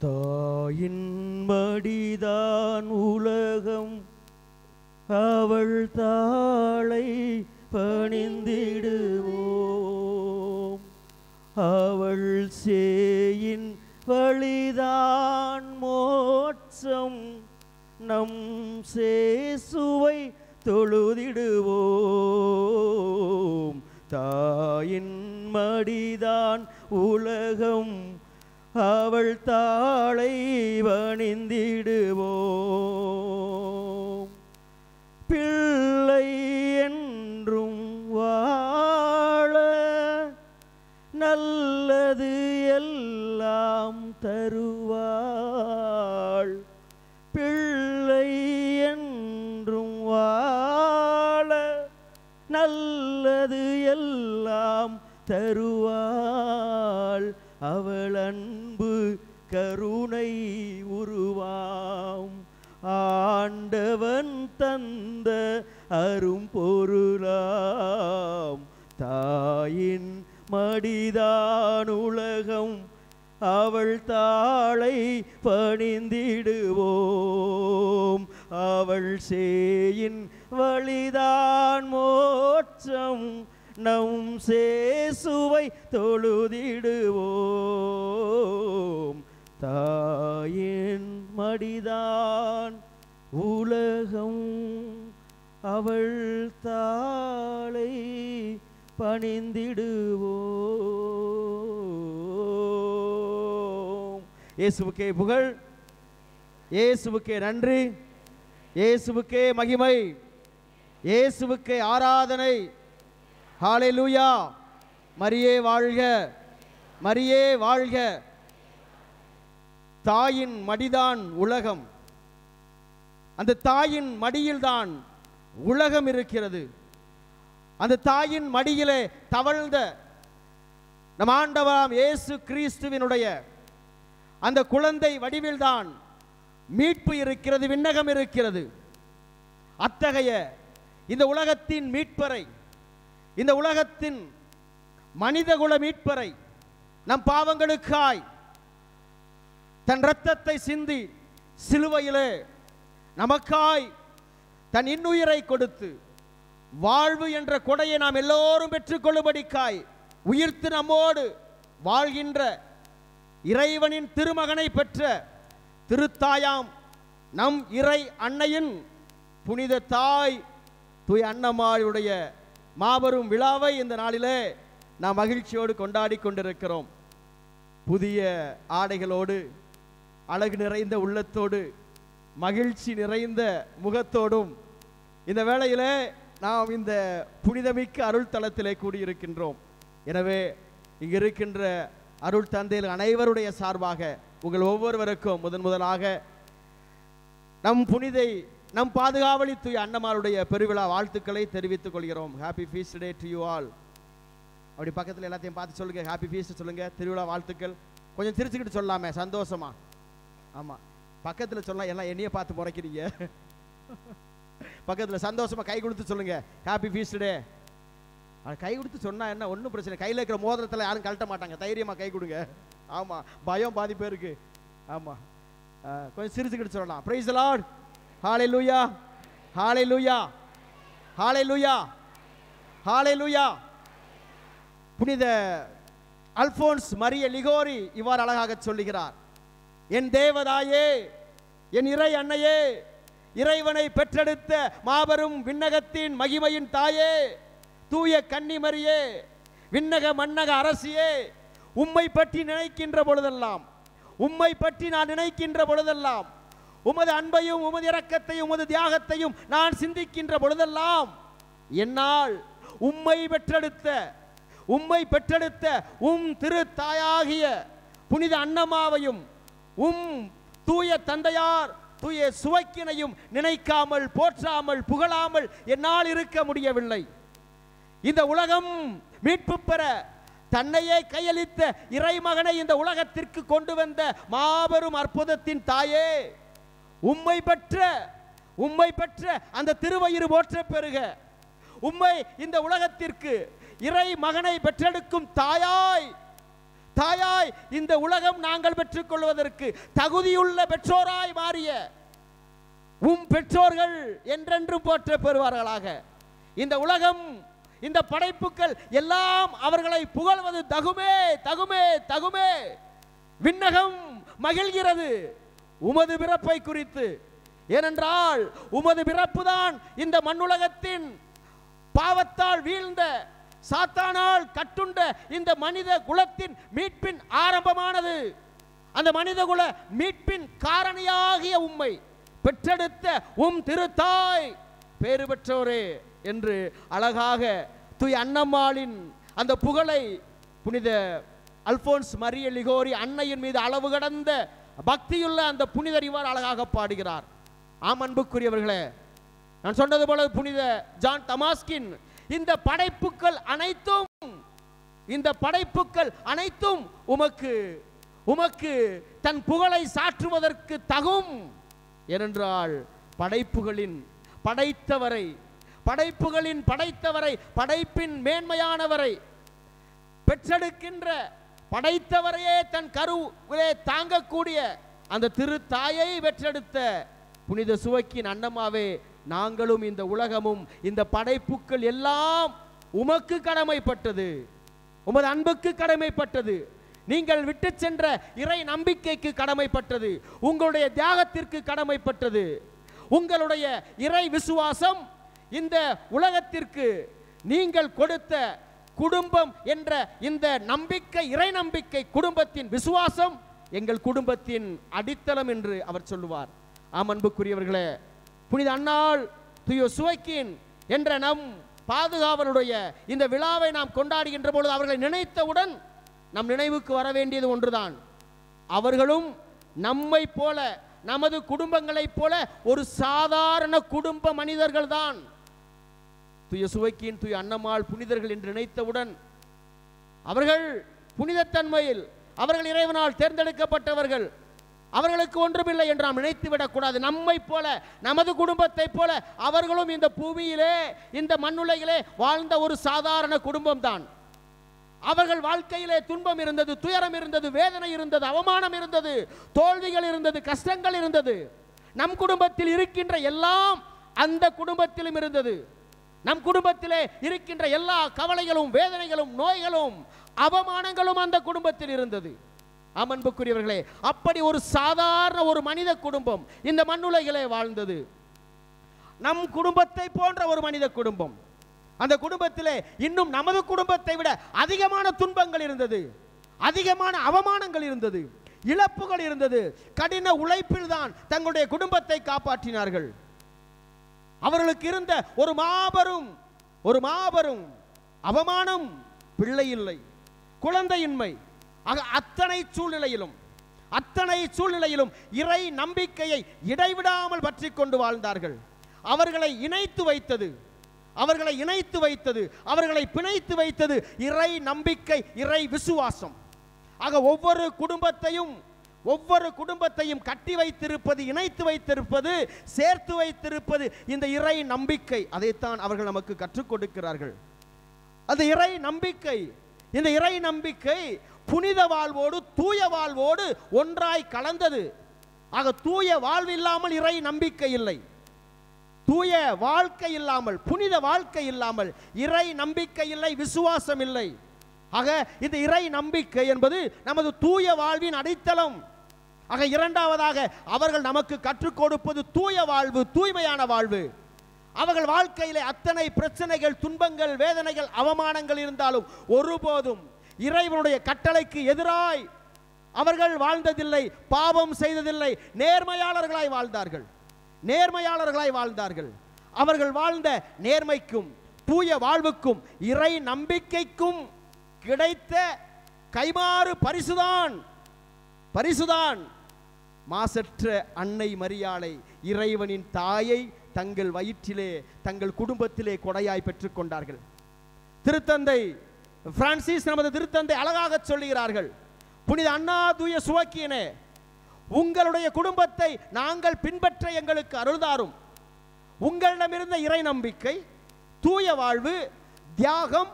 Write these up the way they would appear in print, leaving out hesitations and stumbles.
தாயின் மடிதான் உலகம் அவள் தாளை பணிந்திடுவோம். அவள் சேயின் வழிதான் மோட்சம் நம் சேசுவை தொழுதிடுவோம். தாயின் மடிதான் உலகம் அவள் தாளை பணிந்திடுவோம். பிள்ளை என்றும் வாழ நல்லது எல்லாம் தருவாள். பிள்ளை என்றும் வாழ நல்லது எல்லாம் தருவாள். அவள் அன்பு கருணை உருவாம் ஆண்டவன் தந்த அரும் பொருளாம். தாயின் மடிதான் உலகம் அவள் தாளை பணிந்திடுவோம். அவள் சேயின் வழிதான் மோட்சம் நம் சேசுவை தொழுதிடுவோம். தாயின் மடிதான் உலகம் அவள் தாளை பணிந்திடுவோம். இயேசுவுக்கே புகழ், இயேசுவுக்கே நன்றி, இயேசுவுக்கே மகிமை, இயேசுவுக்கே ஆராதனை. ஹல்லேலூயா. மரியே வாழ்க, மரியே வாழ்க. தாயின் மடிதான் உலகம். அந்த தாயின் மடியில்தான் உலகம் இருக்கிறது. அந்த தாயின் மடியிலே தவழ்ந்த நம் ஆண்டவராம் இயேசு கிறிஸ்துவினுடைய அந்த குழந்தை வடிவில்தான் மீட்பு இருக்கிறது, விண்ணகம் இருக்கிறது. அத்தகைய இந்த உலகத்தின் மீட்பரை, இந்த உலகத்தின் மனிதகுல மீட்பரை, நம் பாவங்களுக்காய் தன் இரத்தத்தை சிந்தி சிலுவையிலே நமக்காய் தன் இன்னுயிரை கொடுத்து வாழ்வு என்ற கொடையை நாம் எல்லோரும் பெற்றுக்கொள்ளும்படிக்காய் உயிர்த்து நம்மோடு வாழ்கின்ற இறைவனின் திருமகனை பெற்ற திருத்தாயாம் நம் இறை அன்னையின் புனித தாய் தூய் அன்னம்மாளுடைய மாபெரும் விழாவை இந்த நாளிலே நாம் மகிழ்ச்சியோடு கொண்டாடி கொண்டிருக்கிறோம். புதிய ஆடைகளோடு, அழகு நிறைந்த உள்ளத்தோடு, மகிழ்ச்சி நிறைந்த முகத்தோடும் இந்த வேளையிலே நாம் இந்த புனிதமிக்க அருள் தலத்திலே கூடியிருக்கின்றோம். எனவே இங்கு இருக்கின்ற அருள் தந்தைகள் அனைவருடைய சார்பாக உங்கள் ஒவ்வொருவருக்கும் முதலாக நம் புனிதை, நம் பாதுகாவலி தூய அன்னம்மாளுடைய பெருவிழா வாழ்த்துக்களை தெரிவித்துக் கொள்கிறோம். Happy feast day to you all. அப்படி பக்கத்தில் எல்லாத்தையும் பார்த்து சொல்லுங்க, ஹாப்பி ஃபீஸ்ட் சொல்லுங்க, திருவிழா வாழ்த்துக்கள். கொஞ்சம் சிரிச்சுக்கிட்டு சொல்லாமே, சந்தோஷமா. ஆமாம், பக்கத்தில் சொல்லலாம். எல்லாம் என்னையே பார்த்து முறைக்கிறீங்க. பக்கத்தில் சந்தோஷமா கை கொடுத்து சொல்லுங்க, ஹாப்பி ஃபீஸ்ட் டே. கை கொடுத்து சொன்னா என்ன, ஒன்றும் பிரச்சனை. கையில் இருக்கிற மோதிரத்தில் யாரும் கழட்ட மாட்டாங்க, தைரியமாக கை கொடுங்க. ஆமாம், பயம் பாதி பேருக்கு. ஆமாம், கொஞ்சம் சிரிச்சுக்கிட்டு சொல்லலாம். Praise the Lord. Hallelujah, hallelujah, hallelujah, hallelujah. புனித அல்போன்ஸ் மரிய லிகோரி இவ்வாறு அழகாக சொல்லுகிறார்: என் தேவதாயே, என் இறை அன்னையே, இறைவனை பெற்றெடுத்த மாபெரும் விண்ணகத்தின் மகிமையின் தாயே, தூய கன்னிமரியே, விண்ணக மன்னக அரசியே, உம்மை பற்றி நினைக்கின்ற பொழுதெல்லாம், உம்மை பற்றி நான் நினைக்கின்ற பொழுதெல்லாம், உமது அன்பையும் உமது இரக்கத்தையும் உமது தியாகத்தையும் நான் சிந்திக்கின்ற பொழுதெல்லாம் என்னால் உம்மை பெற்றெடுத்த திரு தாயாகிய புனித அன்னம்மாவையும் தூய தந்தையார் தூய சுவைக்கினையும் நினைக்காமல், போற்றாமல், புகழாமல் என்னால் இருக்க முடியவில்லை. இந்த உலகம் மீட்பு பெற தன்னையே கையளித்த இறைமகனை இந்த உலகத்திற்கு கொண்டு வந்த மாபெரும் அற்புதத்தின் தாயே, உம்மை பெற்ற அந்த திருவயிறு போற்ற பெறுக. உம்மை இந்த உலகத்திற்கு இறை மகனை பெற்றெடுக்கும் தாயாய் தாயாய் இந்த உலகம் நாங்கள் பெற்றுக்கொள்வதற்கு தகுதியுள்ள பெற்றோராய் மாறிய உம் பெற்றோர்கள் என்றென்றும் போற்ற பெறுவார்களாக. இந்த உலகம், இந்த படைப்புகள் எல்லாம் அவர்களை புகழ்வது தகுமே தகுமே தகுமே. விண்ணகம் மகிழ்கிறது உமது பிறப்பை குறித்து. ஏனென்றால் உமது பிறப்புதான் இந்த மண்ணுலகத்தின் பாவத்தால் வீழ்ந்த, சாத்தானால் கட்டுண்ட இந்த மனித குலத்தின் மீட்பின் ஆரம்பமானது. அந்த மனித குல மீட்பின் காரணியாகிய உம்மை பெற்றெடுத்த உம் திருத்தாய் பேறு பெற்றோரே என்று அழகாக தூய் அன்னம்மாளின் அந்த புகழை புனித அல்போன்ஸ் மரிய லிகோரி அன்னையின் மீது அளவு கடந்த பக்தியுள்ள அந்த புனிதர் இவ்வாறு அழகாக பாடுகிறார். ஆம் அன்புக்குரியவர்களே, நான் சொன்னது போல புனித ஜான் தமாஸ்கின் இந்த படைப்புகள் அனைத்தும் உமக்கு தன் புகழை சாற்றுவதற்கு தகும். ஏனென்றால் படைப்புகளின் படைத்தவரை படைப்பின் மேன்மையானவரை பெற்றெடுக்கின்ற படைத்தவரையே தன் கருவிலே தாங்கக்கூடிய அந்த திருத்தாயை பெற்றெடுத்த புனித சுவைக்கின் அன்னமாவே நாங்களும் இந்த உலகமும் இந்த படைப்புகள் எல்லாம் உமக்கு கடமைப்பட்டது, உமது அன்புக்கு கடமைப்பட்டது, நீங்கள் விட்டு சென்ற இறை நம்பிக்கைக்கு கடமைப்பட்டது, உங்களுடைய தியாகத்திற்கு கடமைப்பட்டது. உங்களுடைய இறை விசுவாசம் இந்த உலகத்திற்கு நீங்கள் கொடுத்த குடும்பம் என்ற இந்த நம்பிக்கை, இறை நம்பிக்கை, குடும்பத்தின் விசுவாசம் எங்கள் குடும்பத்தின் அடித்தளம் என்று அவர் சொல்லுவார். ஆம் அன்புக்குரியவர்களே, புனித அன்னாள் தூய சுவைக்கின் என்ற நம் பாதுகாவலுடைய இந்த விழாவை நாம் கொண்டாடுகின்ற பொழுது அவர்களை நினைத்தவுடன் நம் நினைவுக்கு வர வேண்டியது ஒன்றுதான். அவர்களும் நம்மை போல, நமது குடும்பங்களைப் போல ஒரு சாதாரண குடும்ப மனிதர்கள் தான். தூய சுவைக்கின் தூய அன்னம்மாள் புனிதர்கள் என்று நினைத்தவுடன் அவர்கள் புனிதத்தன்மையில் அவர்கள் இறைவனால் தேர்ந்தெடுக்கப்பட்டவர்கள், அவர்களுக்கு ஒன்றுமில்லை என்று நாம் நினைத்து விடக்கூடாது. நம்மை போல, நமது குடும்பத்தை போல அவர்களும் இந்த பூமியிலே, இந்த மண்ணுலகிலே வாழ்ந்த ஒரு சாதாரண குடும்பம் தான். அவர்கள் வாழ்க்கையிலே துன்பம் இருந்தது, துயரம் இருந்தது, வேதனை இருந்தது, அவமானம் இருந்தது, தோல்விகள் இருந்தது, கஷ்டங்கள் இருந்தது. நம் குடும்பத்தில் இருக்கின்ற எல்லாம் அந்த குடும்பத்திலும் இருந்தது. நம் குடும்பத்திலே இருக்கின்ற எல்லா கவலைகளும், வேதனைகளும், நோய்களும், அவமானங்களும் அந்த குடும்பத்தில் இருந்தது. அன்புக்குரியவர்களே, அப்படி ஒரு சாதாரண ஒரு மனித குடும்பம் இந்த மண்ணுலகிலே வாழ்ந்தது. நம் குடும்பத்தை போன்ற ஒரு மனித குடும்பம். அந்த குடும்பத்திலே இன்னும் நமது குடும்பத்தை விட அதிகமான துன்பங்கள் இருந்தது, அதிகமான அவமானங்கள் இருந்தது, இழப்புகள் இருந்தது. கடின உழைப்பில் தான் தங்களுடைய குடும்பத்தை காப்பாற்றினார்கள். அவர்களுக்கு இருந்த ஒரு மாபெரும் அவமானம் பிள்ளை இல்லை, குழந்தையின்மை. அத்தனை சூழ்நிலையிலும் இறை நம்பிக்கையை இடைவிடாமல் பற்றி கொண்டு வாழ்ந்தார்கள். அவர்களை இணைத்து வைத்தது, அவர்களை பிணைத்து வைத்தது இறை நம்பிக்கை, இறை விசுவாசம். ஆக ஒவ்வொரு குடும்பத்தையும் கட்டி வைத்திருப்பது, இணைத்து வைத்திருப்பது, சேர்த்து வைத்திருப்பது இந்த இறை நம்பிக்கை. அதைத்தான் அவர்கள் நமக்கு கற்றுக் கொடுக்கிறார்கள். அது இறை நம்பிக்கை. இந்த இறை நம்பிக்கை புனித வாழ்வோடு, தூய வாழ்வோடு ஒன்றாய் கலந்தது. ஆக தூய வாழ்வு இல்லாமல் இறை நம்பிக்கை இல்லை, தூய வாழ்க்கை இல்லாமல், புனித வாழ்க்கை இல்லாமல் இறை நம்பிக்கை இல்லை, விசுவாசம் இல்லை. ஆக இந்த இறை நம்பிக்கை என்பது நமது தூய வாழ்வின் அடித்தளம். ஆக இரண்டாவதாக அவர்கள் நமக்கு கற்றுக் கொடுப்பது தூய வாழ்வு, தூய்மையான வாழ்வு. அவர்கள் வாழ்க்கையிலே அத்தனை பிரச்சனைகள், துன்பங்கள், வேதனைகள், அவமானங்கள் இருந்தாலும் ஒருபோதும் இறைவனுடைய கட்டளைக்கு எதிராய் அவர்கள் வாழ்ந்ததில்லை, பாவம் செய்ததில்லை, நேர்மையாளர்களாய் வாழ்ந்தார்கள். அவர்கள் வாழ்ந்த நேர்மைக்கும் தூய வாழ்வுக்கும் இறை நம்பிக்கைக்கும் கிடைத்த கைமாறு பரிசுதான் மாசற்ற அன்னை மரியாளை, இறைவனின் தாயை தங்கள் வயிற்றிலே, தங்கள் குடும்பத்திலே கொடையாய் பெற்றுக் கொண்டார்கள். திருத்தந்தை பிரான்சிஸ், நமது திருத்தந்தை அழகாக சொல்லுகிறார்கள், புனித அன்னா தூய சுவைக்கியனே, உங்களுடைய குடும்பத்தை நாங்கள் பின்பற்ற எங்களுக்கு அருள்தாரும். உங்களிடமிருந்த இறை நம்பிக்கை, தூய வாழ்வு, தியாகம்,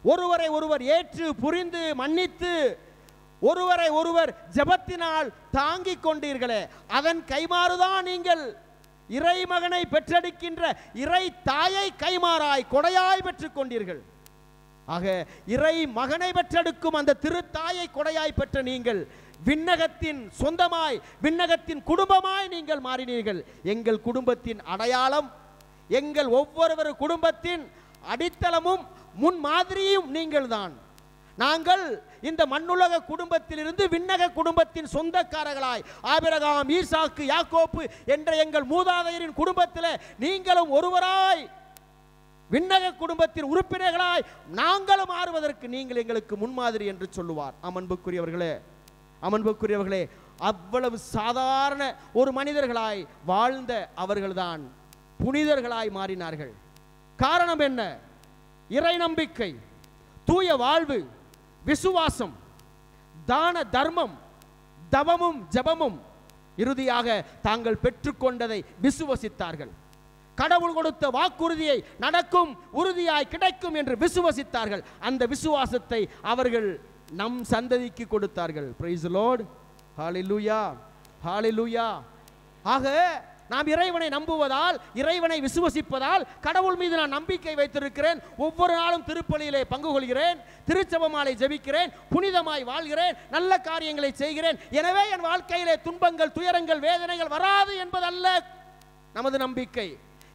ஒருவரை ஒருவர் ஏற்று புரிந்து மன்னித்து ஒருவரை ஒருவர் ஜெபத்தினால் தாங்கிக் கொண்டீர்களே, அதன் கைமாறுதான் நீங்கள் இறைமகனை பெற்றெடுக்கின்ற இறை தாயை கைமாறாய் கொடையாய் பெற்றுக் கொண்டீர்கள். ஆக இறை மகனை பெற்றெடுக்கும் அந்த திருத்தாயை கொடையாய் பெற்ற நீங்கள் விண்ணகத்தின் சொந்தமாய், விண்ணகத்தின் குடும்பமாய் நீங்கள் மாறினீர்கள். எங்கள் குடும்பத்தின் அடையாளம், எங்கள் ஒவ்வொருவர் குடும்பத்தின் அடித்தளமும் முன்மாதிரியும் நீங்கள் தான். நாங்கள் இந்த மண்ணுலக குடும்பத்திலிருந்து விண்ணக குடும்பத்தின் சொந்தக்காரர்களாய், ஆபிரகாம், ஈசாக்கு, யாக்கோப்பு என்ற எங்கள் மூதாதையரின் குடும்பத்தில் நீங்களும் ஒருவராய் விண்ணக குடும்பத்தின் உறுப்பினர்களாய் நாங்களும் மாறுவதற்கு நீங்கள் எங்களுக்கு முன்மாதிரி என்று சொல்லுவார். அன்புக்குரியவர்களே, அன்புக்குரியவர்களே, அவ்வளவு சாதாரண ஒரு மனிதர்களாய் வாழ்ந்த அவர்கள்தான் புனிதர்களாய் மாறினார்கள். காரணம் என்ன? இறை நம்பிக்கை, தூய வாழ்வு, விசுவாசம், தான தர்மம், தவமும் ஜபமும். இறுதியாக தாங்கள் பெற்றுக்கொண்டதை விசுவசித்தார்கள். கடவுள் கொடுத்த வாக்குறுதியை நடக்கும், உறுதியாய் கிடைக்கும் என்று விசுவசித்தார்கள். அந்த விசுவாசத்தை அவர்கள் நம் சந்ததிக்கு கொடுத்தார்கள். பிரைஸ் தி லார்ட், ஹalleluya, ஹalleluya. ஆக நாம் இறைவனை நம்புவதால், இறைவனை விசுவசிப்பதால், கடவுள் மீது நான் நம்பிக்கை வைத்திருக்கிறேன், ஒவ்வொரு நாளும் திருப்பலியிலே பங்கு கொள்கிறேன், திருச்செபமாலை ஜெபிக்கிறேன், புனிதமாய் வாழ்கிறேன், நல்ல காரியங்களை செய்கிறேன், எனவே என் வாழ்க்கையிலே துன்பங்கள், துயரங்கள், வேதனைகள் வராது என்பதல்ல நமது நம்பிக்கை.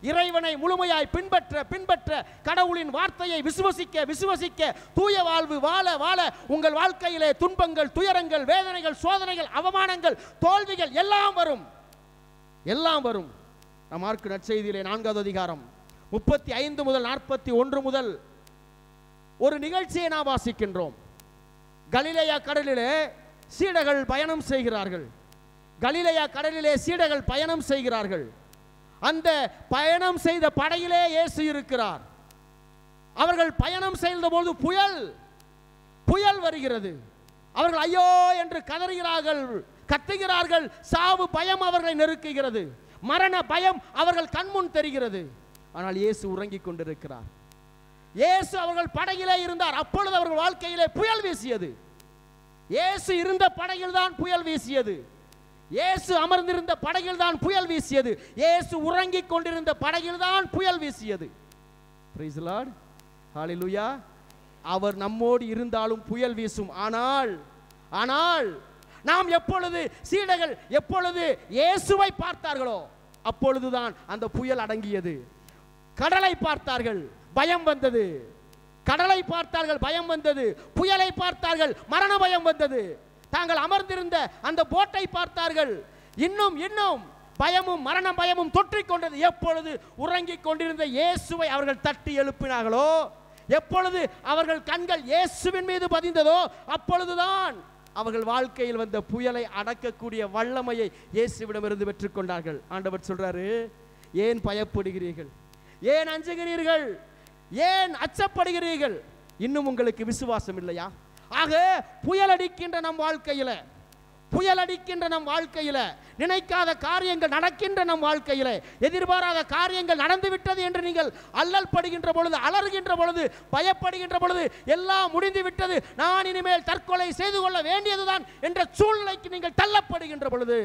இறைவனை முழுமையாய் பின்பற்ற பின்பற்ற, கடவுளின் வார்த்தையை விசுவசிக்க விசுவசிக்க, தூய வாழ்வு வாழ வாழ உங்கள் வாழ்க்கையிலே துன்பங்கள், துயரங்கள், வேதனைகள், சோதனைகள், அவமானங்கள், தோல்விகள் எல்லாம் வரும், எல்லாம் வரும். நம் மார்க்கு நற்செய்தியிலே 4வது அதிகாரம் 35 முதல் 41 முதல் ஒரு நிகழ்ச்சியை நாம் வாசிக்கின்றோம். கலிலேயா கடலிலே சீடர்கள் பயணம் செய்கிறார்கள். கலிலேயா கடலிலே சீடர்கள் பயணம் செய்கிறார்கள். அந்த பயணம் செய்த படகிலே இயேசு இருக்கிறார். அவர்கள் பயணம் செய்த போது புயல் வருகிறது. அவர்கள் ஐயோ என்று கதறுகிறார்கள், கத்துகிறார்கள். சாவு பயம் அவர்களை நெருக்குகிறது, மரண பயம் அவர்கள் கண்முன் தெரிகிறது. ஆனால் இயேசு உறங்கிக் கொண்டிருக்கிறார். இயேசு அவர்கள் படகிலே இருந்தார். அப்பொழுது அவர்கள் வாழ்க்கையிலே புயல் வீசியது. இயேசு இருந்த படகில் தான் புயல் வீசியது. இயேசு அமர்ந்திருந்த படகில் தான் புயல் வீசியது. இயேசு உறங்கிக் கொண்டிருந்த படகில் தான் புயல் வீசியது. பிரைஸ் தி லார்ட், ஹalleluya. அவர் நம்மோடு இருந்தாலும் புயல் வீசும். ஆனால் நாம் எப்பொழுது, சீடர்கள் எப்பொழுது இயேசுவை பார்த்தார்களோ அப்பொழுதுதான் அந்த புயல் அடங்கியது. கடலை பார்த்தார்கள், பயம் வந்தது. கடலை பார்த்தார்கள், பயம் வந்தது. புயலை பார்த்தார்கள், மரண பயம் வந்தது. தாங்கள் அமர்ந்திருந்த அந்த போட்டை பார்த்தார்கள், இன்னும் பயமும் மரண பயமும் தொற்றிக் கொண்டது. எப்பொழுது உறங்கிக் கொண்டிருந்த இயேசுவை அவர்கள் தட்டி எழுப்பினார்களோ, எப்பொழுது அவர்கள் கண்கள் இயேசுவின் மீது பதிந்ததோ அப்பொழுதுதான் அவர்கள் வாழ்க்கையில் வந்த புயலை அடக்கக்கூடிய வல்லமையை இயேசுவிடமிருந்து பெற்றுக்கொண்டார்கள். ஆண்டவர் சொல்றாரு, ஏன் பயப்படுகிறீர்கள், ஏன் அஞ்சுகிறீர்கள், ஏன் அச்சப்படுகிறீர்கள்? இன்னும் உங்களுக்கு விசுவாசம் இல்லையா? ஆக புயல் அடிக்கின்ற நம் வாழ்க்கையில, புயல் அடிக்கின்ற நம் வாழ்க்கையில, நினைக்காத காரியங்கள் நடக்கின்ற நம் வாழ்க்கையில, எதிர்பாராத காரியங்கள் நடந்துவிட்டது என்று நீங்கள் அல்லல் படுகின்ற பொழுது, அலறுகின்ற பொழுது, பயப்படுகின்ற பொழுது, எல்லாம் முடிந்து விட்டது, நான் இனிமேல் தற்கொலை செய்து கொள்ள வேண்டியதுதான் என்ற சூழ்நிலைக்கு நீங்கள் தள்ளப்படுகின்ற பொழுது,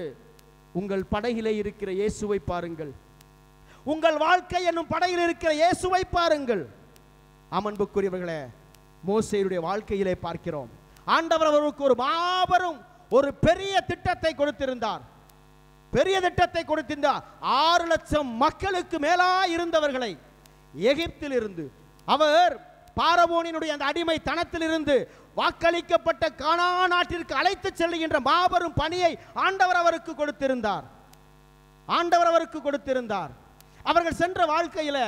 உங்கள் படகிலே இருக்கிற இயேசுவை பாருங்கள். உங்கள் வாழ்க்கை என்னும் படகில் இருக்கிற இயேசுவை பாருங்கள். அன்புக்குரியவர்களே, மோசேயுடைய வாழ்க்கையிலே பார்க்கிறோம். ஆண்டவர் அவருக்கு ஒரு மாபெரும், ஒரு பெரிய திட்டத்தை கொடுத்திருந்தார். பெரிய திட்டத்தை கொடுத்திருந்தார். 6 லட்சம் மக்களுக்கு மேலாய் இருந்தவர்களை எகிப்தில் இருந்து, அவர் பார்வோனினுடைய அந்த அடிமை தனத்திலிருந்து வாக்களிக்கப்பட்ட கானான் நாட்டிற்கு அழைத்து செல்லுகின்ற மாபெரும் பணியை ஆண்டவர் அவருக்கு கொடுத்திருந்தார். ஆண்டவர் அவருக்கு கொடுத்திருந்தார். அவர்கள் சென்ற வாழ்க்கையில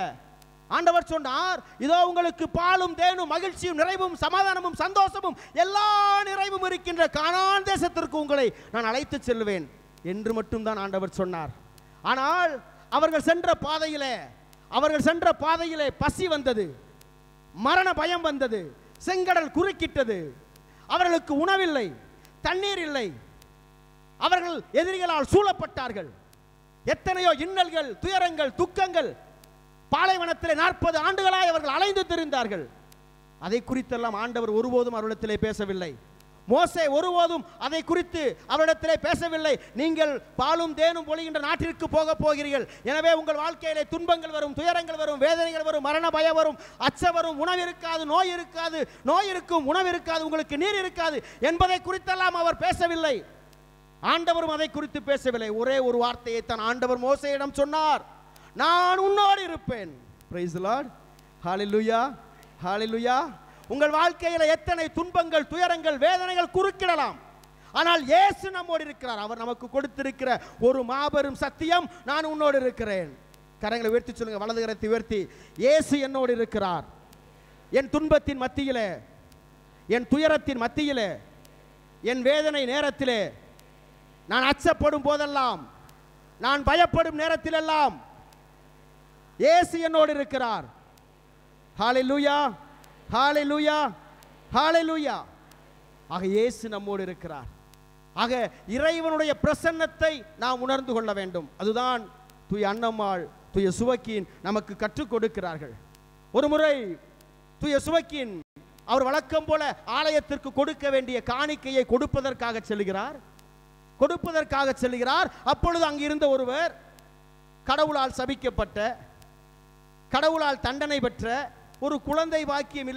ஆண்டவர் சொன்னார், இதோ உங்களுக்கு பாலும் தேனும் மகிழ்ச்சியும் நிறைவும் சமாதானமும் சந்தோஷமும் எல்லா நிறைவும் இருக்கின்ற கானான் தேசத்திற்கு உங்களை நான் அழைத்து செல்வேன் என்று மட்டும்தான் ஆண்டவர் சொன்னார். ஆனால் அவர்கள் சென்ற பாதையிலே பசி வந்தது, மரண பயம் வந்தது, செங்கடல் குறுக்கிட்டது, அவர்களுக்கு உணவில்லை, தண்ணீர் இல்லை, அவர்கள் எதிரிகளால் சூழப்பட்டார்கள். எத்தனையோ இன்னல்கள், துயரங்கள், துக்கங்கள். பாலைவனத்திலே 40 ஆண்டுகளாய் அவர்கள் அலைந்து திரிந்தார்கள். அதை குறித்தெல்லாம் ஆண்டவர் ஒருபோதும் அவர்களிடத்திலே பேசவில்லை. மோசே ஒருபோதும் அதை குறித்து அவரிடத்திலே பேசவில்லை. நீங்கள் பாலும் தேனும் பொழிகின்ற நாட்டிற்கு போக போகிறீர்கள், எனவே உங்கள் வாழ்க்கையிலே துன்பங்கள் வரும், துயரங்கள் வரும், வேதனைகள் வரும், மரண பயம் வரும், அச்சம் வரும், உணவு இருக்காது, நோய் இருக்காது, நோய் இருக்கும், உணவு இருக்காது, உங்களுக்கு நீர் இருக்காது என்பதை குறித்தெல்லாம் அவர் பேசவில்லை. ஆண்டவரும் அதை குறித்து பேசவில்லை. ஒரே ஒரு வார்த்தையை தான் ஆண்டவர் மோசேயிடம் சொன்னார், நான் உன்னோடு இருப்பேன். Praise the Lord. Hallelujah, hallelujah. உங்கள் வாழ்க்கையில் எத்தனை துன்பங்கள், துயரங்கள், வேதனைகள் குறுக்கிடலாம், ஆனால் இயேசு நம்மோடு இருக்கிறார். அவர் நமக்கு கொடுத்திருக்கிற ஒரு மாபெரும் சத்தியம், நான் உன்னோடு இருக்கிறேன். கரங்களை உயர்த்தி சொல்லுங்க, வலது கரத்தை உயர்த்தி, இயேசு என்னோடு இருக்கிறார். என் துன்பத்தின் மத்தியிலே, என் துயரத்தின் மத்தியிலே, என் வேதனை நேரத்திலே, நான் அச்சப்படும் போதெல்லாம், நான் பயப்படும் நேரத்திலெல்லாம் இயேசு என்னோடு இருக்கிறார். ஹல்லேலூயா, ஹல்லேலூயா, ஹல்லேலூயா. ஆக இயேசு நம்மோடு இருக்கிறார். ஆக இறைவனுடைய பிரசன்னத்தை நாம் உணர்ந்து கொள்ள வேண்டும். அதுதான் தூய அன்னம்மாள், தூய சுவக்கீன் நமக்கு கற்றுக் கொடுக்கிறார்கள். ஒரு முறை தூய சுவக்கீன் அவர் வழக்கம் போல ஆலயத்திற்கு கொடுக்க வேண்டிய காணிக்கையை கொடுப்பதற்காக செல்கிறார். அப்பொழுது அங்கிருந்த ஒருவர் கடவுளால் சபிக்கப்பட்ட, கடவுளால் தண்டனை பெற்ற, ஒரு குழந்தை பாக்கியம்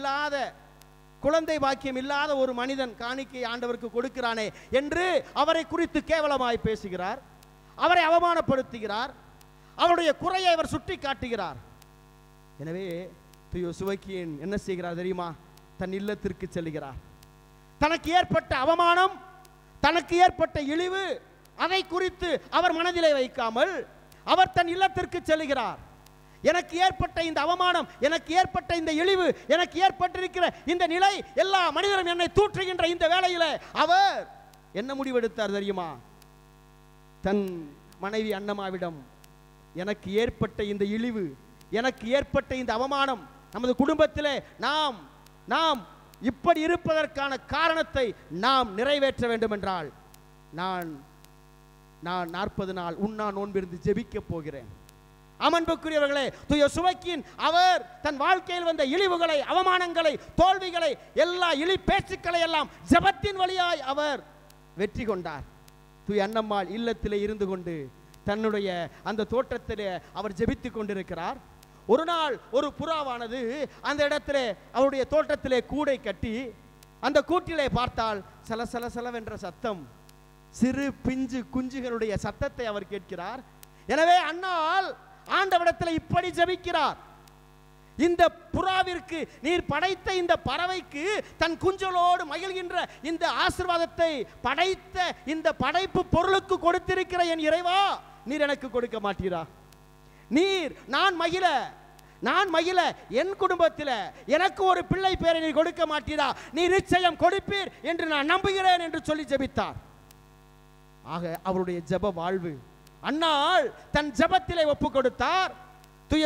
இல்லாத ஒரு மனிதன் காணிக்கை ஆண்டவருக்கு கொடுக்கிறானே என்று அவரை குறித்து கேவலமாய் பேசுகிறார், அவரை அவமானப்படுத்துகிறார், அவருடைய குறையை அவர் சுட்டி காட்டுகிறார். எனவே தூய சுவக்கீன் என்ன செய்கிறார் தெரியுமா? தன் இல்லத்திற்கு செல்கிறார். தனக்கு ஏற்பட்ட அவமானம், தனக்கு ஏற்பட்ட இழிவு, அதை குறித்து அவர் மனதிலே வைக்காமல் அவர் தன் இல்லத்திற்கு செல்கிறார். எனக்கு ஏற்பட்ட இந்த அவமானம், எனக்கு ஏற்பட்ட இந்த இழிவு, எனக்கு ஏற்பட்டிருக்கிற இந்த நிலை, எல்லா மனிதரும் என்னை தூற்றுகின்ற இந்த வேளையிலே அவர் என்ன முடிவெடுத்தார் தெரியுமா? தன் மனைவி அன்னம்மாவிடம், எனக்கு ஏற்பட்ட இந்த இழிவு, எனக்கு ஏற்பட்ட இந்த அவமானம், நமது குடும்பத்திலே நாம் இப்படி இருப்பதற்கான காரணத்தை நாம் நிறைவேற்ற வேண்டும் என்றால் நான் 40 நாள் உண்ணா நோன்பிருந்து ஜெபிக்க போகிறேன். அமன்புக்குரியவர்களே, தூய சுவக்கீன் அவர் தன் வாழ்க்கையில் வந்த இழிவுகளை, அவமானங்களை, தோல்விகளை, எல்லா இழி பேச்சுக்களை எல்லாம் ஜெபத்தின் வழியாய் அவர் வெற்றி கொண்டார். தூய அன்னம்மாள் இல்லத்திலே இருந்து கொண்டு தன்னுடைய அந்த தோட்டத்திலே அவர் ஜெபித்துக் கொண்டிருக்கிறார். ஒரு நாள் ஒரு புறாவானது அந்த இடத்திலே அவருடைய தோட்டத்திலே கூடை கட்டி, அந்த கூட்டிலே பார்த்தால் சலசலசலவென்ற சத்தம், சிறு பிஞ்சு குஞ்சுகளுடைய சத்தத்தை அவர் கேட்கிறார். எனவே அன்னாள் ஆண்டவரிடத்தில் இப்படி ஜெபிக்கிறார், இந்த புறாவிற்கு, நீர் படைத்த இந்த பறவைக்கு தன் குஞ்சலோடு மகிழ்கின்ற இந்த ஆசீர்வாதத்தை படைத்த இந்த படைப்பு பொருளுக்கு கொடுத்திருக்கிற என் இறைவா, நீர் எனக்கு கொடுக்க மாட்டீரா? நீர் நான் மகிழ என் குடும்பத்தில் எனக்கு ஒரு பிள்ளை பேரை நீர் கொடுக்க மாட்டீரா? நீர் நிச்சயம் கொடுப்பீர் என்று நான் நம்புகிறேன் என்று சொல்லி ஜெபித்தார். ஆக அவருடைய ஜெப வாழ்வு, அன்னாள் தன் ஜெபத்திலே ஒப்பு கொடுத்தார். தூய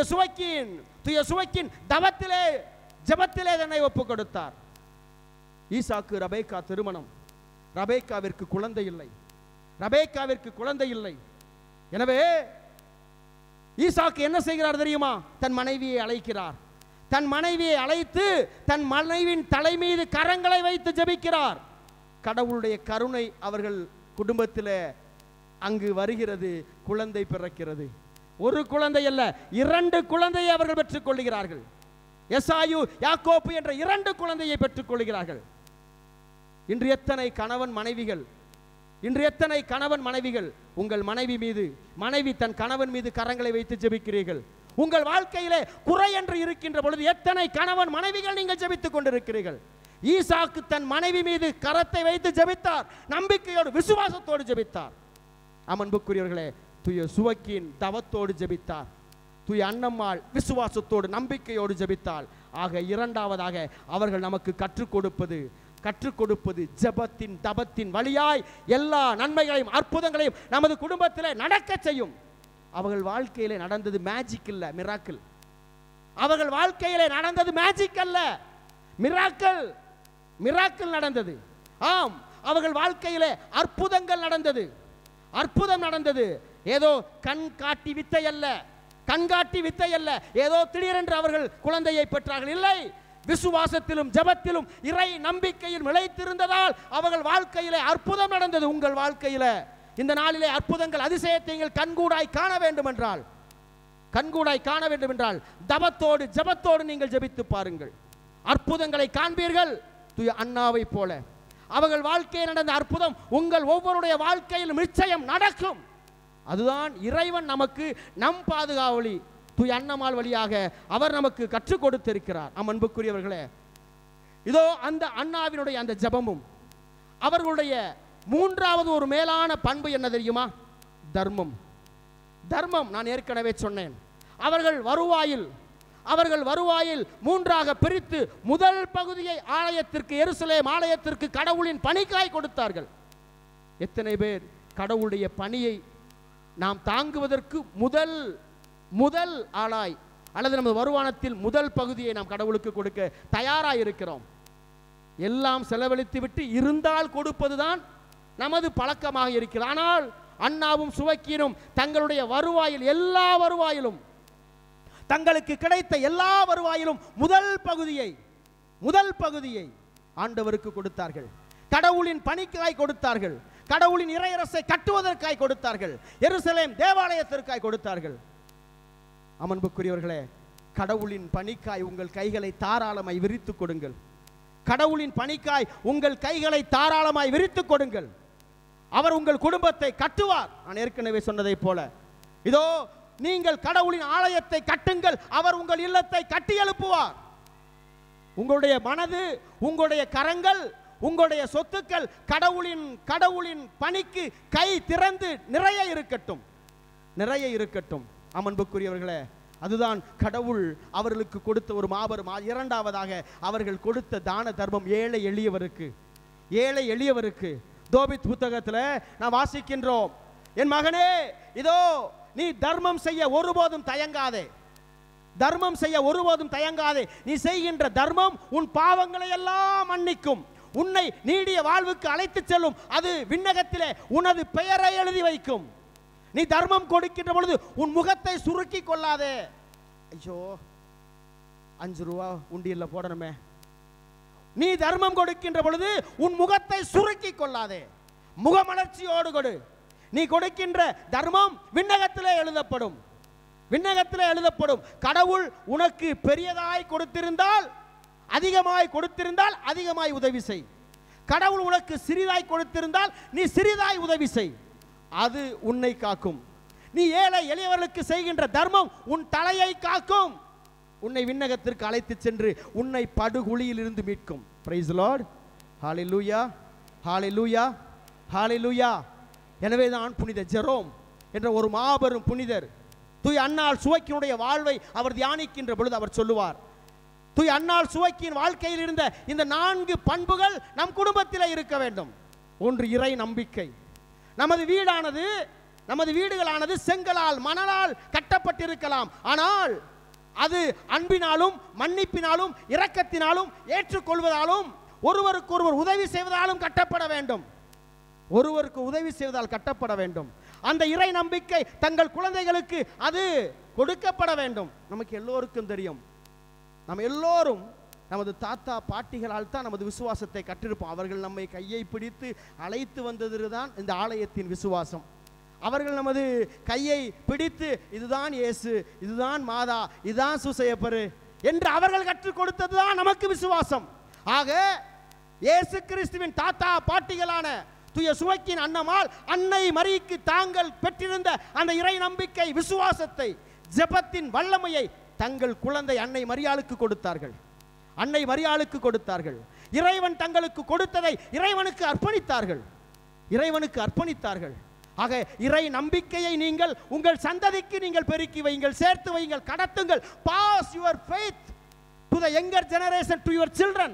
சுவக்கீன் தவத்திலே, ஜெபத்திலே தன்னை ஒப்பு கொடுத்தார். ஈசாக்கு ரபேக்கா திருமணம், ரபேக்காவிற்கு குழந்தை இல்லை. எனவே ஈசாக்கு என்ன செய்கிறார் தெரியுமா? தன் மனைவியை அழைக்கிறார். தன் மனைவியை அழைத்து தன் மனைவியின் தலை மீது கரங்களை வைத்து ஜெபிக்கிறார். கடவுளுடைய கருணை அவர்கள் குடும்பத்தில் அங்கு வருகிறது. குழந்தை பிறக்கிறது. ஒரு குழந்தை அல்ல, 2 குழந்தையை அவர்கள் பெற்றுக் கொள்கிறார்கள். எசாயு, யாக்கோப்பு என்ற 2 குழந்தையை பெற்றுக் கொள்கிறார்கள். இன்று எத்தனை கணவன் மனைவிகள் உங்கள் மனைவி தன் கணவன் மீது கரங்களை வைத்து ஜெபிக்கிறீர்கள். உங்கள் வாழ்க்கையிலே குறை என்று இருக்கின்ற பொழுது எத்தனை கணவன் மனைவிகள் நீங்கள் ஜெபித்துக் கொண்டிருக்கிறீர்கள். ஈசாக்கு தன் மனைவி மீது கரத்தை வைத்து ஜெபித்தார், நம்பிக்கையோடு விசுவாசத்தோடு ஜெபித்தார். அன்புக்குரியவர்களே, தூய சுவக்கீன் தவத்தோடு ஜெபித்தார். தூய அன்னம்மாள் விசுவாசத்தோடு நம்பிக்கையோடு ஜெபித்தாள். ஆக இரண்டாவதாக அவர்கள் நமக்கு கற்றுக் கொடுப்பது ஜெபத்தின் தபத்தின் வழியாய் எல்லா நன்மைகளையும் அற்புதங்களையும் நமது குடும்பத்தில் நடக்க செய்யும். அவர்கள் வாழ்க்கையிலே நடந்தது மேஜிக் இல்ல, மிராக்கிள். அவர்கள் வாழ்க்கையிலே நடந்தது மேஜிக் அல்ல, மிராக்கிள் நடந்தது. ஆம், அவர்கள் வாழ்க்கையிலே அற்புதங்கள் நடந்தது. அற்புதம் நடந்தது. ஏதோ கண்காட்டி வித்தை அல்ல, ஏதோ திடீரென்று அவர்கள் குழந்தையை பெற்றார்கள். இல்லை, விசுவாசத்திலும் ஜெபத்திலும் இறை நம்பிக்கையில் நிலைத்திருந்ததால் அவர்கள் வாழ்க்கையிலே அற்புதம் நடந்தது. உங்கள் வாழ்க்கையில இந்த நாளிலே அற்புதங்கள் அதிசயத்தை நீங்கள் கண்கூடாய் காண வேண்டும் என்றால் தபத்தோடு ஜெபத்தோடு நீங்கள் ஜெபித்து பாருங்கள். அற்புதங்களை காண்பீர்கள். தூய அன்னாவை போல அவர்கள் வாழ்க்கையில் நடந்த அற்புதம் உங்கள் ஒவ்வொருடைய வாழ்க்கையிலும் நிச்சயம் நடக்கும். அதுதான் இறைவன் நமக்கு நம் பாதுகாவலி தூய அன்னமால் வழியாக அவர் நமக்கு கற்றுக் கொடுத்திருக்கிறார். அன்புக்குரியவர்களே, இதோ அந்த அன்னாவினுடைய அந்த ஜெபமும் அவர்களுடைய மூன்றாவது ஒரு மேலான பண்பு என்ன தெரியுமா? தர்மம். தர்மம் நான் ஏற்கனவே சொன்னேன். அவர்கள் வருவாயில் மூன்றாக பிரித்து முதல் பகுதியை ஆலயத்திற்கு, எருசலேம் ஆலயத்திற்கு கடவுளின் பணிக்காய் கொடுத்தார்கள். எத்தனை பேர் கடவுளுடைய பணியை நாம் தாங்குவதற்கு முதல் ஆளாய் அல்லது நமது வருமானத்தில் முதல் பகுதியை நாம் கடவுளுக்கு கொடுக்க தயாராக இருக்கிறோம்? எல்லாம் செலவழித்து விட்டு இருந்தால் கொடுப்பதுதான் நமது பழக்கமாக இருக்கிறது. ஆனால் அன்னாவும் சுவக்கீனும் தங்களுடைய வருவாயில், எல்லா வருவாயிலும், தங்களுக்கு கிடைத்த எல்லா வருவாயிலும் முதல் பகுதியை ஆண்டவருக்கு கொடுத்தார்கள். கடவுளின் பணிக்காய் கொடுத்தார்கள். கடவுளின் இறையரசை கட்டுவதற்காய் கொடுத்தார்கள். எருசலேம் தேவாலயத்திற்காய் கொடுத்தார்கள். அன்புக்குரியவர்களே, கடவுளின் பணிக்காய் உங்கள் கைகளை தாராளமாய் விரித்து கொடுங்கள். கடவுளின் பணிக்காய் உங்கள் கைகளை தாராளமாய் விரித்து கொடுங்கள். அவர் உங்கள் குடும்பத்தை கட்டுவார். நான் ஏற்கனவே சொன்னதை போல, இதோ நீங்கள் கடவுளின் ஆலயத்தை கட்டுங்கள், அவர் உங்கள் இல்லத்தை கட்டி எழுப்புவார். உங்களுடைய மனது, உங்களுடைய கரங்கள், உங்களுடைய சொத்துக்கள் கடவுளின் பணிக்கு கை திறந்து நிறைய இருக்கட்டும். அன்புக்குரியவர்களே, அதுதான் கடவுள் அவர்களுக்கு கொடுத்த ஒரு மாபெரும். இரண்டாவதாக அவர்கள் கொடுத்த தான தர்மம் ஏழை எளியவருக்கு. தோபித் புத்தகத்தில் நாம் வாசிக்கின்றோம், என் மகனே, இதோ நீ தர்மம் செய்ய ஒருபோதும் தயங்காதே. நீ செய்கின்ற தர்மம் உன் பாவங்களை எல்லாம் மன்னிக்கும், உன்னை நீடிய வாழ்வுக்கு அழைத்து செல்லும், அது விண்ணகத்திலே உனது பெயரை எழுதி வைக்கும். நீ தர்மம் கொடுக்கின்ற பொழுது உன் முகத்தை சுருக்கி கொள்ளாதே. ஐயோ, 5 ரூபா உண்டியல்ல போடணுமே. நீ தர்மம் கொடுக்கின்ற பொழுது உன் முகத்தை சுருக்கி கொள்ளாதே, முகமலர்ச்சியோடு கொடு. நீ கொடுக்கின்ற தர்மம் விண்ணகத்திலே எழுதப்படும். கடவுள் உனக்கு பெரியதாய் கொடுத்திருந்தால், அதிகமாய் உதவி செய். கடவுள் உனக்கு சிறிதாய் கொடுத்திருந்தால் நீ சிறிதாய் உதவி செய், அது உன்னை காக்கும். நீ ஏழை எளியவர்களுக்கு செய்கின்ற தர்மம் உன் தலையை காக்கும், உன்னை விண்ணகத்திற்கு அழைத்து சென்று உன்னை படுகுழியில் இருந்து மீட்கும். Praise Lord. Hallelujah, hallelujah, hallelujah. எனவே தான் புனித ஜெரோம் என்ற ஒரு மாபெரும் புனிதர் தூய அன்னாள் சுவைக்கினுடைய வாழ்வை அவர் தியானிக்கின்ற பொழுது அவர் சொல்லுவார், தூய அன்னாள் சுவைக்கின் வாழ்க்கையில் இருந்த இந்த 4 பண்புகள் நம் குடும்பத்தில் இருக்க வேண்டும். ஒன்று, இறை நம்பிக்கை. நமது வீடுகளானது செங்கலால் மணலால் கட்டப்பட்டிருக்கலாம், ஆனால் அது அன்பினாலும் மன்னிப்பினாலும் இரக்கத்தினாலும் ஏற்றுக்கொள்வதாலும் ஒருவருக்கொருவர் உதவி செய்வதாலும் கட்டப்பட வேண்டும். அந்த இறை நம்பிக்கை தங்கள் குழந்தைகளுக்கு அது கொடுக்கப்பட வேண்டும். நமக்கு எல்லோருக்கும் தெரியும், நம்ம எல்லோரும் நமது தாத்தா பாட்டிகளால் தான் நமது விசுவாசத்தை கற்றிருப்போம். அவர்கள் நம்மை கையை பிடித்து அழைத்து வந்ததுதான் இந்த ஆலயத்தின் விசுவாசம். அவர்கள் நமது கையை பிடித்து இதுதான் இயேசு, இதுதான் மாதா, இதுதான் சூசையப்பரு என்று அவர்கள் கற்றுக் கொடுத்ததுதான் நமக்கு விசுவாசம். ஆக இயேசு கிறிஸ்துவின் தாத்தா பாட்டிகளான தூய சுவைக்கின் அன்னமால் அன்னை மரிக்கு தாங்கள் பெற்றிருந்த அந்த இறை நம்பிக்கை, விசுவாசத்தை, ஜெபத்தின் வல்லமையை தங்கள் குழந்தை அன்னை மரியாளுக்கு கொடுத்தார்கள். இறைவன் தங்களுக்கு கொடுத்ததை இறைவனுக்கு அர்ப்பணித்தார்கள். ஆக இறை நம்பிக்கையை நீங்கள் உங்கள் சந்ததிக்கு நீங்கள் பெருக்கி வையுங்கள், சேர்த்து வையுங்கள், கடத்துங்கள். Pass your faith to the younger generation, to your children,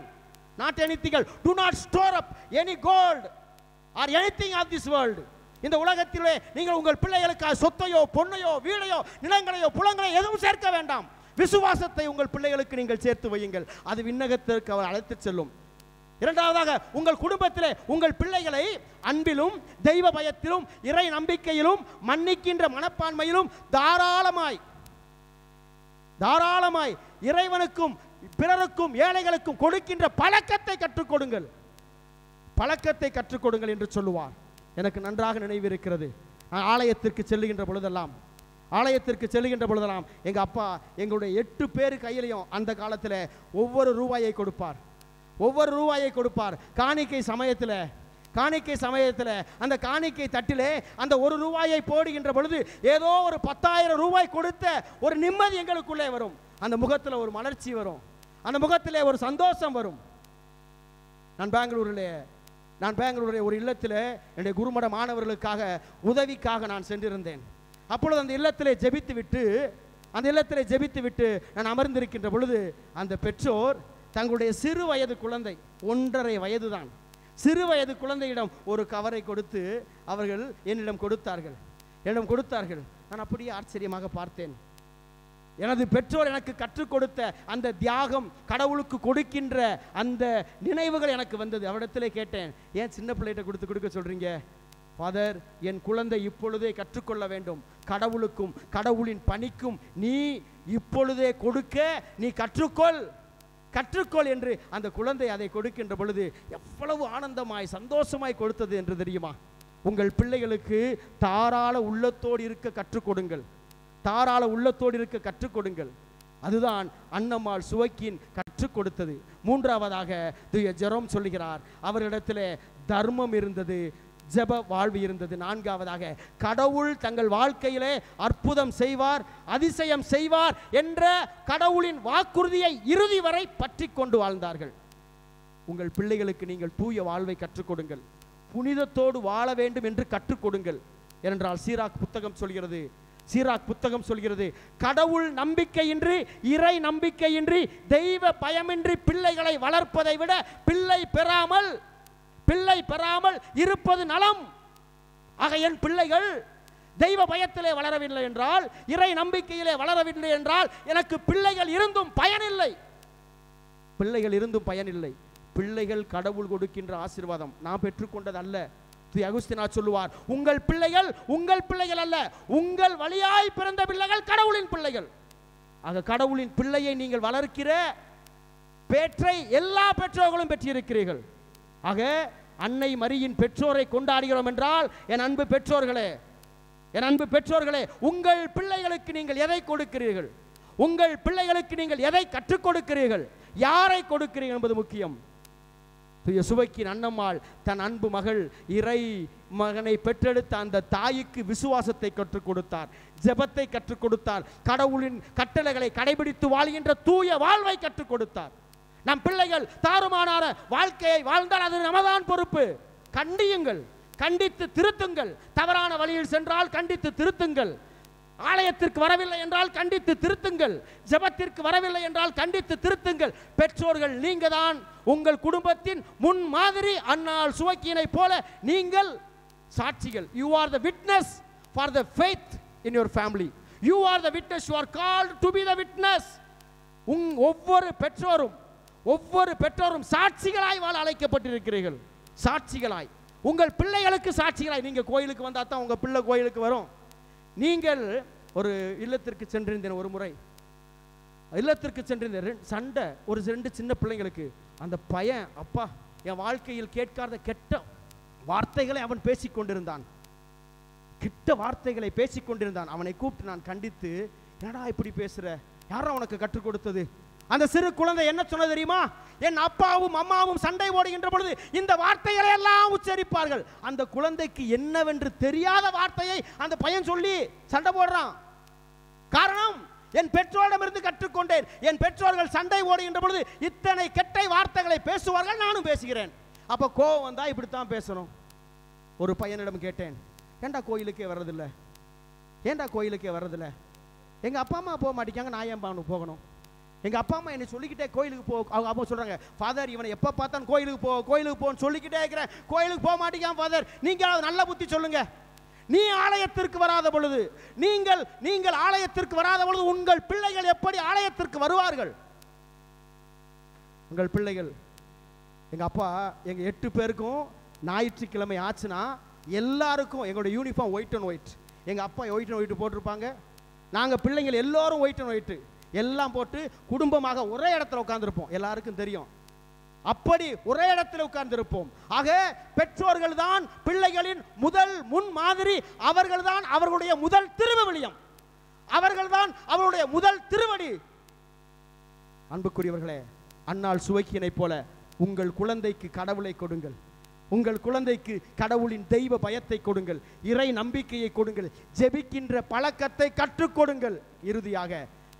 not anything else. Do not store up any gold or anything of this world. இந்த உலகத்திலே நீங்கள் உங்கள் பிள்ளைகளுக்கு சொத்தையோ பொன்னையோ வீடையோ நிலங்களையோ புலங்களையோ எதுவும் சேர்க்க வேண்டாம். விசுவாசத்தை உங்கள் பிள்ளைகளுக்கு நீங்கள் சேர்த்து வையுங்கள், அது விண்ணகத்திற்கு அவர் அழைத்து செல்லும். இரண்டாவதாக, உங்கள் குடும்பத்திலே உங்கள் பிள்ளைகளை அன்பிலும் தெய்வ பயத்திலும் இறை நம்பிக்கையிலும் மன்னிக்கின்ற மனப்பான்மையிலும் தாராளமாய் இறைவனுக்கும் பிறருக்கும் ஏழைகளுக்கும் கொடுக்கின்ற பழக்கத்தை கற்றுக் கொடுங்கள், பழக்கத்தை கற்றுக் கொடுங்கள் என்று சொல்லுவார். எனக்கு நன்றாக நினைவு இருக்கிறது. ஆலயத்திற்கு செல்லுகின்ற பொழுதெல்லாம் எங்கள் அப்பா எங்களுடைய 8 பேர் கையிலையும் அந்த காலத்தில் ஒவ்வொரு ரூபாயை கொடுப்பார். காணிக்கை சமயத்தில் அந்த காணிக்கை தட்டிலே அந்த 1 ரூபாயை போடுகின்ற பொழுது ஏதோ ஒரு 10,000 ரூபாய் கொடுத்த ஒரு நிம்மதி எங்களுக்குள்ளே வரும். அந்த முகத்தில் ஒரு மலர்ச்சி வரும், அந்த முகத்திலே ஒரு சந்தோஷம் வரும். நான் பெங்களூரில் ஒரு இல்லத்தில் என்னுடைய குருமட மாணவர்களுக்காக உதவிக்காக நான் சென்றிருந்தேன். அப்பொழுது அந்த இல்லத்திலே ஜெபித்து விட்டு நான் அமர்ந்திருக்கின்ற பொழுது அந்த பெற்றோர் தங்களுடைய சிறு வயது குழந்தை, 1.5 வயதுதான், சிறு வயது குழந்தையிடம் ஒரு கவரை கொடுத்து அவர்கள் என்னிடம் கொடுத்தார்கள். நான் அப்படியே ஆச்சரியமாக பார்த்தேன். எனது பெற்றோர் எனக்கு கற்றுக் கொடுத்த அந்த தியாகம், கடவுளுக்கு கொடுக்கின்ற அந்த நினைவுகள் எனக்கு வந்தது. அவரிடத்திலே கேட்டேன், ஏன் சின்ன பிள்ளைகிட்ட கொடுக்க சொல்றீங்க? ஃபாதர், என் குழந்தை இப்பொழுதே கற்றுக்கொள்ள வேண்டும், கடவுளுக்கும் கடவுளின் பணிக்கும் நீ இப்பொழுதே கொடுக்க நீ கற்றுக்கொள் என்று அந்த குழந்தை அதை கொடுக்கின்ற பொழுது எவ்வளவு ஆனந்தமாய் சந்தோஷமாய் கொடுத்தது என்று தெரியுமா? உங்கள் பிள்ளைகளுக்கு தாராள உள்ளத்தோடு இருக்க கற்றுக் கொடுங்கள். அதுதான் அன்னம்மாள் சுவைக்கின் கற்றுக் கொடுத்தது. 3ஆவதாக தூய ஜெரோம் சொல்லுகிறார், அவரிடத்திலே தர்மம் இருந்தது, ஜெப வாழ்வு இருந்தது. 4ஆவதாக கடவுள் தங்கள் வாழ்க்கையிலே அற்புதம் செய்வார், அதிசயம் செய்வார் என்ற கடவுளின் வாக்குறுதியை இறுதி வரை பற்றி கொண்டு வாழ்ந்தார்கள். உங்கள் பிள்ளைகளுக்கு நீங்கள் தூய வாழ்வை கற்றுக் கொடுங்கள், புனிதத்தோடு வாழ வேண்டும் என்று கற்றுக் கொடுங்கள். ஏனென்றால் சீராக் புத்தகம் சொல்கிறது, கடவுள் நம்பிக்கையின்றி, இறை நம்பிக்கையின்றி, தெய்வ பயமின்றி பிள்ளைகளை வளர்ப்பதை விட பிள்ளை பெறாமல் இருப்பது நலம். ஆக என் பிள்ளைகள் தெய்வ பயத்திலே வளரவில்லை என்றால், இறை நம்பிக்கையிலே வளரவில்லை என்றால் எனக்கு பிள்ளைகள் இருந்தும் பயனில்லை. பிள்ளைகள் கடவுள் கொடுக்கின்ற ஆசீர்வாதம், நான் பெற்றுக்கொண்டது அல்ல. அகுஸ்தினார் சொல்லுவார், உங்கள் பிள்ளைகள் அல்ல, உங்கள் வழியாய் பிறந்த பிள்ளைகள் கடவுளின் பிள்ளைகள். ஆக கடவுளின் பிள்ளையை நீங்கள் வளர்க்கிற பேற்றை எல்லா பெற்றோர்களும் பெற்றிருக்கிறீர்கள். ஆக அன்னை மரியின் பெற்றோரை கொண்டாடுகிறோம் என்றால், என் அன்பு பெற்றோர்களே, உங்கள் பிள்ளைகளுக்கு நீங்கள் எதை கொடுக்கிறீர்கள்? உங்கள் பிள்ளைகளுக்கு நீங்கள் எதை கற்றுக் கொடுக்கிறீர்கள்? யாரை கொடுக்கிறீர்கள் என்பது முக்கியம். சுவைக்கின் அன்னம்மாள் தன் அன்பு மகள் இறை மகனை பெற்றெடுத்த அந்த தாய்க்கு விசுவாசத்தை கற்றுக் கொடுத்தார், ஜெபத்தை கற்றுக் கொடுத்தார், கடவுளின் கட்டளைகளை கடைபிடித்து வாழ்கின்ற தூய வாழ்வை கற்றுக் கொடுத்தார். நம் பிள்ளைகள் தாறுமாறான வாழ்க்கையை வாழ்ந்தால் அது நமதான் பொறுப்பு. கண்டித்து திருத்துங்கள். தவறான வழியில் சென்றால் கண்டித்து திருத்துங்கள். ஆலயத்திற்கு வரவில்லை என்றால் கண்டித்து திருத்துங்கள். ஜெபத்திற்கு வரவில்லை என்றால் கண்டித்து திருத்துங்கள். பெற்றோர்கள் நீங்க தான் உங்கள் குடும்பத்தின் முன் மாதிரி. அன்னாள் சுவைக்கினை போல நீங்கள் சாட்சிகள். You are the witness for the faith in your family. You are the witness. You are called to be the witness. ஒவ்வொரு பெற்றோரும் சாட்சிகளாய் வாழ அழைக்கப்பட்டிருக்கிறீர்கள். சாட்சிகளாய், உங்கள் பிள்ளைகளுக்கு சாட்சிகளாய். நீங்க கோயிலுக்கு வந்தா தான் உங்க பிள்ளை கோயிலுக்கு வரும். நீங்கள் ஒரு இல்லத்திற்கு சென்றிருந்தேன், ஒரு முறை இல்லத்திற்கு சென்றிருந்தேன். சண்டை ஒரு 2 சின்ன பிள்ளைங்களுக்கு. அந்த பையன், அப்பா, என் வாழ்க்கையில் கேட்காத கெட்ட வார்த்தைகளை அவன் பேசிக்கொண்டிருந்தான். அவனை கூப்பிட்டு நான் கண்டித்து, என்னடா இப்படி பேசுற, யாரா உனக்கு கற்றுக் கொடுத்தது? அந்த சிறு குழந்தை என்ன சொன்ன தெரியுமா? என் அப்பாவும் அம்மாவும் சண்டை போடுகின்ற பொழுது இந்த வார்த்தைகளை எல்லாம் உச்சரிப்பார்கள். அந்த குழந்தைக்கு என்னவென்று தெரியாத வார்த்தையை அந்த பையன் சொல்லி சண்டை போடுறான். காரணம், என் பெற்றோரிடமிருந்து கற்றுக்கொண்டேன். என் பெற்றோர்கள் சண்டை போடுகின்ற பொழுது இத்தனை கெட்ட வார்த்தைகளை பேசுவார்கள், நானும் பேசுகிறேன். அப்ப கோவம் வந்தா இப்படித்தான் பேசணும். ஒரு பையனிடம் கேட்டேன், ஏண்டா கோயிலுக்கே வர்றதில்லை? எங்க அப்பா அம்மா போக மாட்டேங்காங்க, நான் ஏன் போகணும்? எங்க அப்பா அம்மா என்ன சொல்லிக்கிட்டே கோயிலுக்கு போ. அவங்க அப்பா சொல்றாங்க, ஃபாதர் இவனை எப்ப பார்த்தாலும் கோயிலுக்கு போன்னு சொல்லிக்கிட்டே இருக்கிறேன், கோயிலுக்கு போக மாட்டேங்கான் ஃபாதர், நீங்க நல்ல புத்தி சொல்லுங்க. நீ ஆலயத்திற்கு வராத பொழுது, நீங்கள் ஆலயத்திற்கு வராத பொழுது உங்கள் பிள்ளைகள் எப்படி ஆலயத்திற்கு வருவார்கள்? உங்கள் பிள்ளைகள், எங்க அப்பா எங்க 8 பேருக்கும் ஞாயிற்றுக்கிழமை ஆச்சுன்னா எல்லாருக்கும் எங்களோட யூனிஃபார்ம் ஒயிட் அண்ட் ஒயிட். எங்க அப்பா ஒயிட் அண்ட் ஒயிட் போட்டிருப்பாங்க, நாங்க பிள்ளைங்கள் எல்லாரும் ஒயிட் அண்ட் ஒயிட். எல்லாம் போட்டு குடும்பமாக ஒரே இடத்துல உட்கார்ந்திருப்போம், எல்லாருக்கும் தெரியும். அப்படி ஒரே இடத்துல உட்கார்ந்திருப்போம். ஆக பெற்றோர்கள் தான் பிள்ளைகளின் முதல் முன் மாதிரி, அவர்கள் தான் அவர்களுடைய முதல் திருவிவிலியம், அவர்கள் தான் அவருடைய முதல் திருவடி. அன்புக்குரியவர்களே, அன்னாள் சுவைக்கினை போல உங்கள் குழந்தைக்கு கடவுளை கொடுங்கள், உங்கள் குழந்தைக்கு கடவுளின் தெய்வ பயத்தை கொடுங்கள், இறை நம்பிக்கையை கொடுங்கள், ஜெபிக்கின்ற பழக்கத்தை கற்றுக் கொடுங்கள். இறுதியாக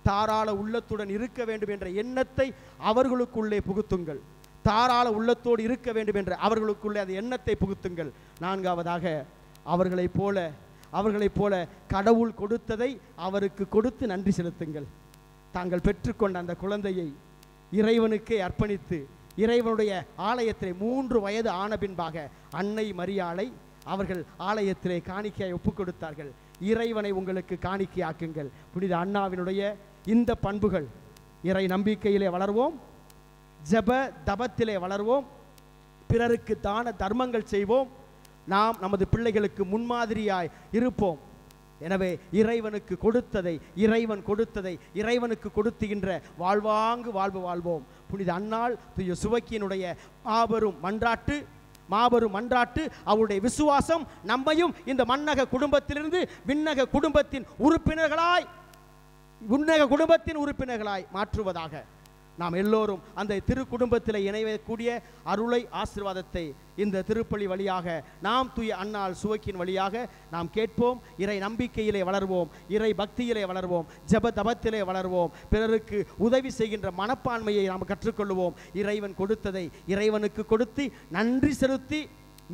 தாராள உள்ளத்துடன் இருக்க வேண்டும் என்ற எண்ணத்தை அவர்களுக்குள்ளே புகுத்துங்கள். தாராள உள்ளத்தோடு இருக்க வேண்டும் என்ற அவர்களுக்குள்ளே அந்த எண்ணத்தை புகுத்துங்கள். நான்காவதாக அவர்களைப் போல கடவுள் கொடுத்ததை அவருக்கு கொடுத்து நன்றி செலுத்துங்கள். தாங்கள் பெற்றுக்கொண்ட அந்த குழந்தையை இறைவனுக்கே அர்ப்பணித்து இறைவனுடைய ஆலயத்திலே 3 வயது ஆன பின்பாக அன்னை மரியாளை அவர்கள் ஆலயத்திலே காணிக்கையை ஒப்புக் கொடுத்தார்கள். இறைவனை உங்களுக்கு காணிக்கையாக்குங்கள். புனித அன்னாவினுடைய இந்த பண்புகள், இறை நம்பிக்கையிலே வளர்வோம், ஜெப தபத்திலே வளர்வோம், பிறருக்கு தான தர்மங்கள் செய்வோம், நாம் நமது பிள்ளைகளுக்கு முன்மாதிரியாய் இருப்போம். எனவே இறைவனுக்கு கொடுத்ததை இறைவனுக்கு கொடுத்துகின்ற வாழ்வாங்கு வாழ்வு வாழ்வோம். புனித அன்னாள் தூய சுவைக்கினுடைய மாபெரும் மன்றாட்டு அவருடைய விசுவாசம் நம்மையும் இந்த மன்னக குடும்பத்திலிருந்து விண்ணக குடும்பத்தின் உறுப்பினர்களாய் மாற்றுவதாக. நாம் எல்லோரும் அந்த திரு குடும்பத்தில் இணையக்கூடிய அருளை, ஆசீர்வாதத்தை இந்த திருப்பலி வழியாக நாம் தூய அன்னாள் சுவைக்கின் வழியாக நாம் கேட்போம். இறை நம்பிக்கையிலே வளர்வோம், இறை பக்தியிலே வளர்வோம், ஜெப தபத்திலே வளர்வோம், பிறருக்கு உதவி செய்கின்ற மனப்பான்மையை நாம் கற்றுக்கொள்வோம். இறைவன் கொடுத்ததை இறைவனுக்கு கொடுத்து நன்றி செலுத்தி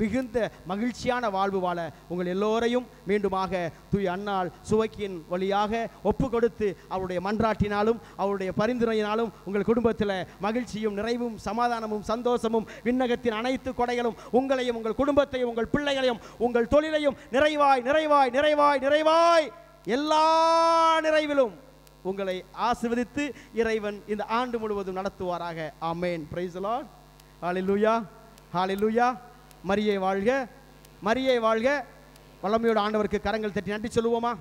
மிகுந்த மகிழ்ச்சியான வாழ்வு வாழ உங்கள் எல்லோரையும் மீண்டுமாக தூய அன்னாள் சுவைக்கின் வழியாக ஒப்பு கொடுத்து அவருடைய மன்றாட்டினாலும் அவருடைய பரிந்துரையினாலும் உங்கள் குடும்பத்தில் மகிழ்ச்சியும் நிறைவும் சமாதானமும் சந்தோஷமும் விண்ணகத்தின் அனைத்து கொடைகளும் உங்களையும் உங்கள் குடும்பத்தையும் உங்கள் பிள்ளைகளையும் உங்கள் தொழிலையும் நிறைவாய் நிறைவாய் நிறைவாய் நிறைவாய் எல்லா நிறைவிலும் உங்களை ஆசீர்வதித்து இறைவன் இந்த ஆண்டு முழுவதும் நடத்துவாராக. Amen. Praise the Lord. Hallelujah, hallelujah. மரியே வாழ்க, மரியே வாழ்க. வல்லமையோடு ஆண்டவருக்கு கரங்கள் தட்டி நன்றி சொல்லுவோமா?